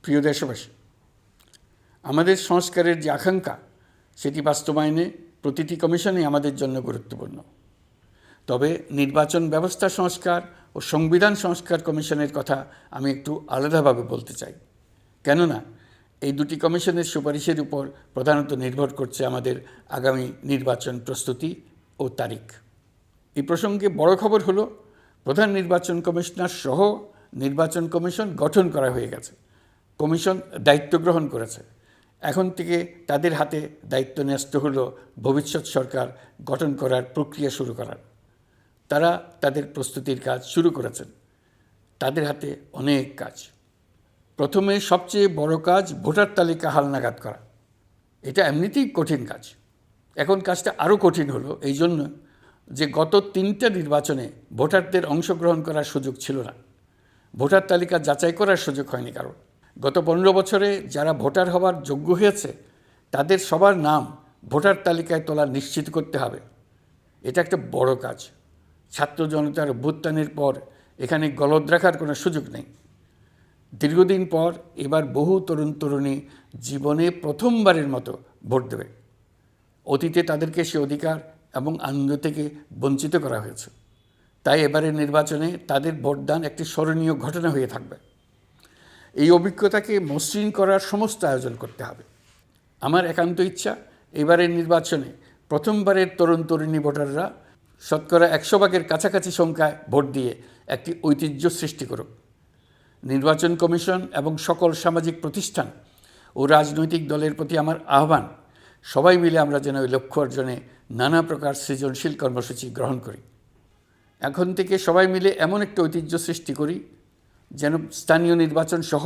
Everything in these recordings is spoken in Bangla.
প্রিয় দেশবাসী, আমাদের সংস্কারের যে আকাঙ্ক্ষা সেটি বাস্তবায়নে প্রতিটি কমিশনই আমাদের জন্য গুরুত্বপূর্ণ। তবে নির্বাচন ব্যবস্থা সংস্কার ও সংবিধান সংস্কার কমিশনের কথা আমি একটু আলাদাভাবে বলতে চাই। কেননা এই দুটি কমিশনের সুপারিশের উপর প্রধানত নির্ভর করছে আমাদের আগামী নির্বাচন প্রস্তুতি ও তারিখ। এই প্রসঙ্গে বড় খবর হলো, প্রধান নির্বাচন কমিশনার সহ নির্বাচন কমিশন গঠন করা হয়ে গেছে। কমিশন দায়িত্ব গ্রহণ করেছে। এখন থেকে তাদের হাতে দায়িত্ব ন্যস্ত হলো ভবিষ্যৎ সরকার গঠন করার প্রক্রিয়া শুরু করার। তারা তাদের প্রস্তুতির কাজ শুরু করেছেন। তাদের হাতে অনেক কাজ। প্রথমে সবচেয়ে বড় কাজ ভোটার তালিকা হালনাগাদ করা। এটা এমনিতেই কঠিন কাজ। এখন কাজটা আরও কঠিন হলো এই জন্য যে গত 3টা নির্বাচনে ভোটারদের অংশগ্রহণ করার সুযোগ ছিল না। ভোটার তালিকা যাচাই করার সুযোগ হয়নি কারণ। গত 15 বছরে যারা ভোটার হওয়ার যোগ্য হয়েছে তাদের সবার নাম ভোটার তালিকায় তোলা নিশ্চিত করতে হবে। এটা একটা বড় কাজ। ছাত্র জনতার অভ্যুত্থানের পর এখানে গলদ রাখার কোনো সুযোগ নেই। দীর্ঘদিন পর এবার বহু তরুণ তরুণী জীবনে প্রথমবারের মতো ভোট দেবে। অতীতে তাদেরকে সে অধিকার এবং আনন্দ থেকে বঞ্চিত করা হয়েছে। তাই এবারের নির্বাচনে তাদের ভোটদান একটি স্মরণীয় ঘটনা হয়ে থাকবে। এই অভিজ্ঞতাকে মসৃণ করার সমস্ত আয়োজন করতে হবে। আমার একান্ত ইচ্ছা এবারের নির্বাচনে প্রথমবারের তরুণ তরুণী ভোটাররা শতকরা 100 ভাগের কাছাকাছি সংখ্যায় ভোট দিয়ে একটি ঐতিহ্য সৃষ্টি করুক। নির্বাচন কমিশন এবং সকল সামাজিক প্রতিষ্ঠান ও রাজনৈতিক দলের প্রতি আমার আহ্বান, সবাই মিলে আমরা যেন ওই লক্ষ্য অর্জনে নানা প্রকার সৃজনশীল কর্মসূচি গ্রহণ করি। এখন থেকে সবাই মিলে এমন একটা ঐতিহ্য সৃষ্টি করি যেন স্থানীয় নির্বাচন সহ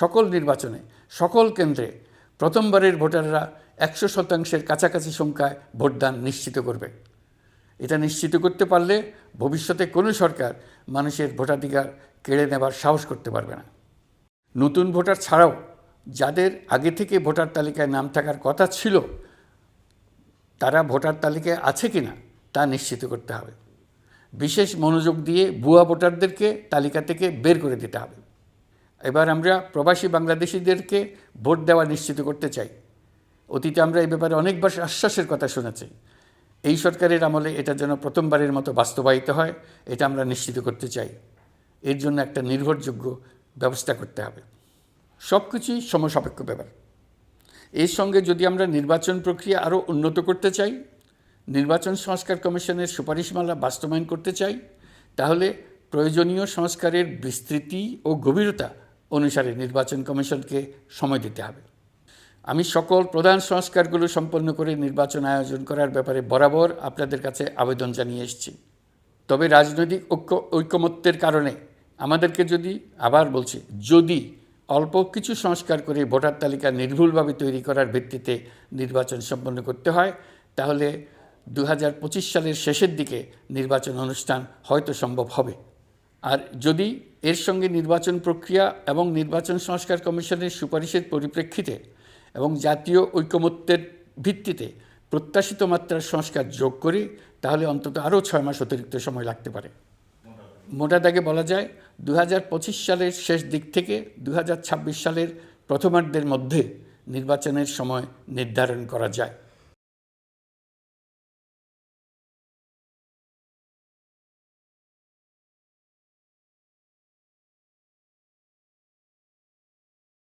সকল নির্বাচনে সকল কেন্দ্রে প্রথমবারের ভোটাররা 100% কাছাকাছি সংখ্যায় ভোটদান নিশ্চিত করবে। এটা নিশ্চিত করতে পারলে ভবিষ্যতে কোনো সরকার মানুষের ভোটাধিকার কেড়ে নেবার সাহস করতে পারবে না। নতুন ভোটার ছাড়াও যাদের আগে থেকে ভোটার তালিকায় নাম থাকার কথা ছিল তারা ভোটার তালিকায় আছে কিনা তা নিশ্চিত করতে হবে। বিশেষ মনোযোগ দিয়ে ভুয়া ভোটারদেরকে তালিকা থেকে বের করে দিতে হবে। এবার আমরা প্রবাসী বাংলাদেশিদেরকে ভোট দেওয়া নিশ্চিত করতে চাই। অতীতে আমরা এই ব্যাপারে অনেকবার আশ্বাসের কথা শুনেছি। এই সরকারের আমলে এটা যেন প্রথমবারের মতো বাস্তবায়িত হয়, এটা আমরা নিশ্চিত করতে চাই। এর জন্য একটা নির্ভরযোগ্য ব্যবস্থা করতে হবে। সব কিছুই সমসাপেক্ষ ব্যাপার। এর সঙ্গে যদি আমরা নির্বাচন প্রক্রিয়া আরও উন্নত করতে চাই, নির্বাচন সংস্কার কমিশনের সুপারিশমালা বাস্তবায়ন করতে চাই, তাহলে প্রয়োজনীয় সংস্কারের বিস্তৃতি ও গভীরতা অনুসারে নির্বাচন কমিশনকে সময় দিতে হবে। আমি সকল প্রধান সংস্কারগুলো সম্পন্ন করে নির্বাচন আয়োজন করার ব্যাপারে বরাবর আপনাদের কাছে আবেদন জানিয়ে এসেছি। তবে রাজনৈতিক ঐকমত্যের কারণে আমাদেরকে যদি অল্প কিছু সংস্কার করে ভোটার তালিকা নির্ভুলভাবে তৈরি করার ভিত্তিতে নির্বাচন সম্পন্ন করতে হয়, তাহলে 2025 সালের শেষের দিকে নির্বাচন অনুষ্ঠান হয়তো সম্ভব হবে। আর যদি এর সঙ্গে নির্বাচন প্রক্রিয়া এবং নির্বাচন সংস্কার কমিশনের সুপারিশের পরিপ্রেক্ষিতে এবং জাতীয় ঐকমত্যের ভিত্তিতে প্রত্যাশিত মাত্রার সংস্কার যোগ করি, তাহলে অন্তত আরও 6 মাস অতিরিক্ত সময় লাগতে পারে। মোটা দাগে বলা যায় 2025 সালের শেষ দিক থেকে 2026 সালের প্রথমার্ধের মধ্যে নির্বাচনের সময় নির্ধারণ করা যায়।